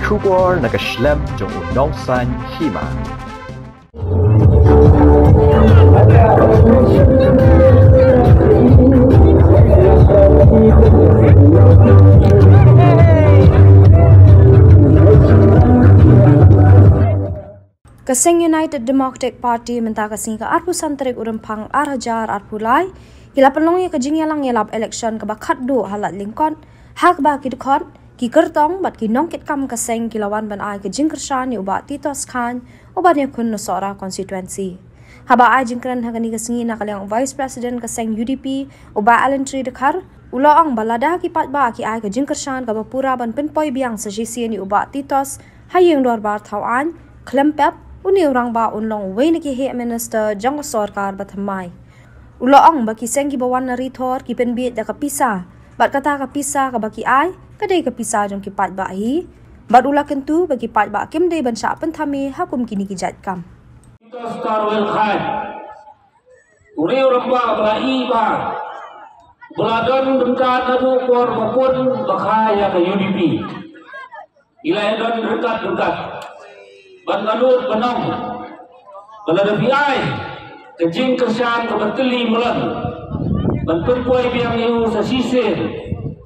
kubor nakaslem jong unongsan hima. Kaseng United Democratic Party mentah kasing ke arpu santrik urempang arhajar arpulai ila pelongnya ke jingyalang yelap election ke bakat do halat lingkon hak ba ki dekon ki kertong bat ki nongkit kam kaseng kilawan ban ai ke jingkershan ni ubat Titos Khan ubat ne kun nosora constituency haba ai jingkran hagani kasingi nakalang vice president kaseng UDP ubat Alan Tree dekar uloong balada ki pat ba ki ai ke jingkershan ke bapura ban penpoi biang sejisi ni ubat Titos hayeng dor bar thawan klempep uni orang ba unlong wei ki he minister jang sarkar bathamai uloong baki seng ki bawan nari thor ki penbiet da kapisa bat kata kapisa ka baki ai kadai kapisa jong ki pat ba hi bat ula kentu bagi pat ba kim dei ban sha penthami hakum kini ki jat kam star wel khan uri orang ba brai ba buladon dekat adu kor mapun bakaya ke UDP ila don dekat Bangalur benang, balada biai, kejing kersan keberteli mulan, bantuan biang iu sasisir,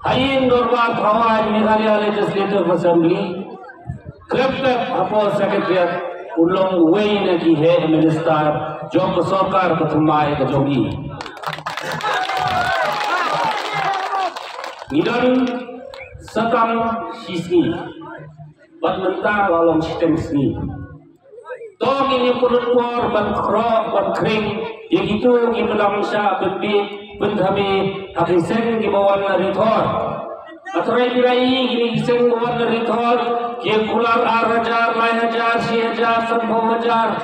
hayin dorbat hawan Meghalaya Legislative Assembly, kreptep apa sekretariat ulong wei nagi he minister jom sarkar pertama ke jogi. Nidon sekam sisni. Bat mentah lalong sistem seni. Tong ini perut por ban krok ban kering yang itu ki dalam sya bebi bendami hakisen ki bawan rithor. Atrai birai ini kiseng bawan rithor ki kular arajar lai hajar si hajar sambho hajar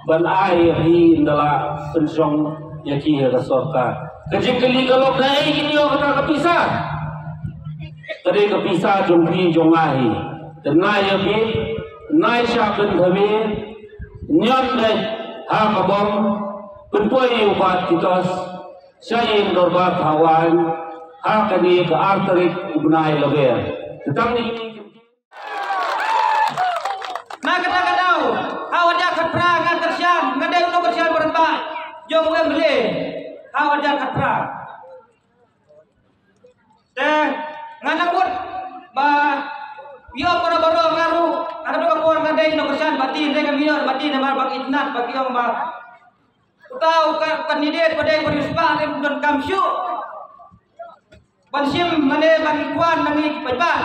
ban ai hi ndala pensong yaki ha sorka. Kejing kali kalau dai kini kata kepisah. Tadi kepisah jompi jongahi. Tenai yabi, nai syabun kami, nyan deh, ha kabong, penpoi ubat Titos, saya dorbat hawan, ha kini ke arterik ubnai leber. Tentang ini. Nak kata-katau, awak jangan perang dengan kersian, ngadai untuk kersian berempat, jom uang beli, awak jangan perang. Teh, nganakut, bah. Yo baru-baru ngaru ada dua orang ngadai no kerjaan batin dengan minor batin nama bagi itnat bagi orang ba tahu kandidat pada yang berisbah dan kamsyu bansim mane bankuan nangi pajak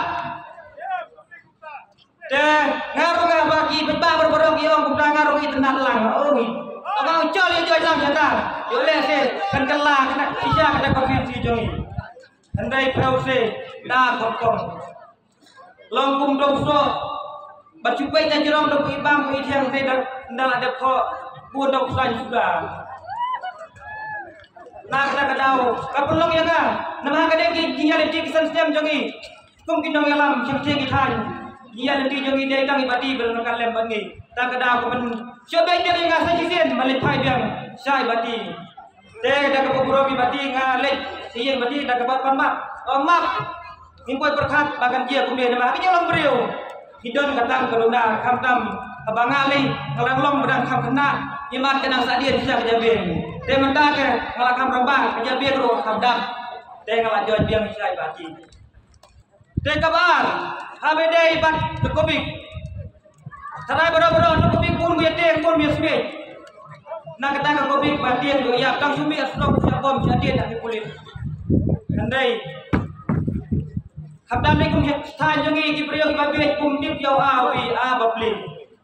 deh ngaru bagi pajak baru-baru yo orang ngaru itnat lang ni orang col yo jam jata yo le se kan kelah kena sisa kena konvensi jongi andai prause dah kokong long kum dong so bacupai dan jerong dong ibang pe yang saya ndal ada kho buon dong san juga nak ada kadau kapulong ya ka nama ka deng ki ya di kisan stem jongi kum ki dong alam chim che ki than ya di jongi dei dang ibadi belon kan lem bangi ta kadau ko men syo dei dei nga sa jisen male phai biang sai bati de da ka puro bi bati nga le siyen bati da ka pan map Ingkoi berkat bagan dia kemudian nama hati nyolong beriu hidon katang keluna kamtam abangali ngelanglong berang kam kena iman kenang sadia bisa kejabin dia mentah ke ngelakam rembang kejabin roh kabdak dia ngelak joan biang bisa ibati dia kabar habedai bat tekobik tarai bero-bero tekobik pun biateng pun biasmi nak katang tekobik batien do ya tang sumi asrok siapom jadien nak kulit andai Habdan ni kum stan jongi ki priyo ki babi kum tip yau awi a babli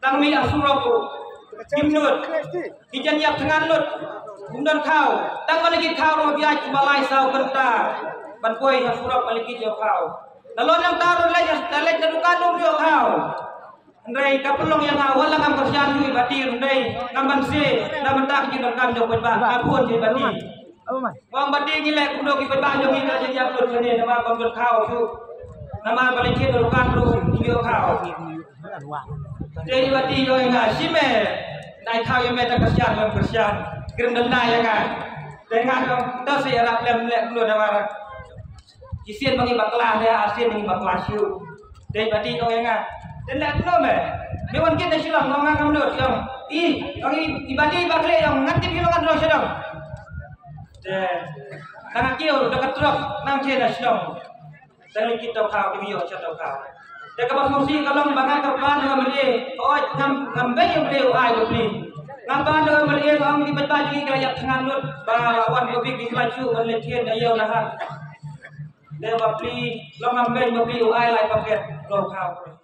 tang mi asuraku kimnut kijan yak tengan lut kumdan kau tang maliki kau ro biaj balai sau kenta ban poi asurap maliki jau kau lalon yang taru lej lej dukan dum yo kau ndai kapelong yang awal lang am kerjaan hui bati ndai namban se naman tak ji dam jo ba kapun je bati wang bati ngilek kumdo ki ba jongi ka yak lut sene nama bangul kau su nama balik kita lukan lu video kau. Jadi bati yo enggak sih me, naik kau yang meta kesian dan kesian, gerendam naik enggak. Dengan dah saya rap lem lu nama kisian bagi baklah dia asin bagi baklah siu. Jadi bati yo enggak dan lek no me mewan kita silang ngomong ngam dot yang orang ibadi bakle yang nganti hilongan ro sedang de tang kieu dekat truk nang cena silang dari kita kau di yo chatau kau de ka bas musi kalong bangat kerban ngam beli oi ngam be yang beli ai beli ngam ban ngam beli ngam di baca ji kaya tangan lut ba wan ko big laju man le tien ayo na ha de ba beli long ngam be beli ai lai paket ro kau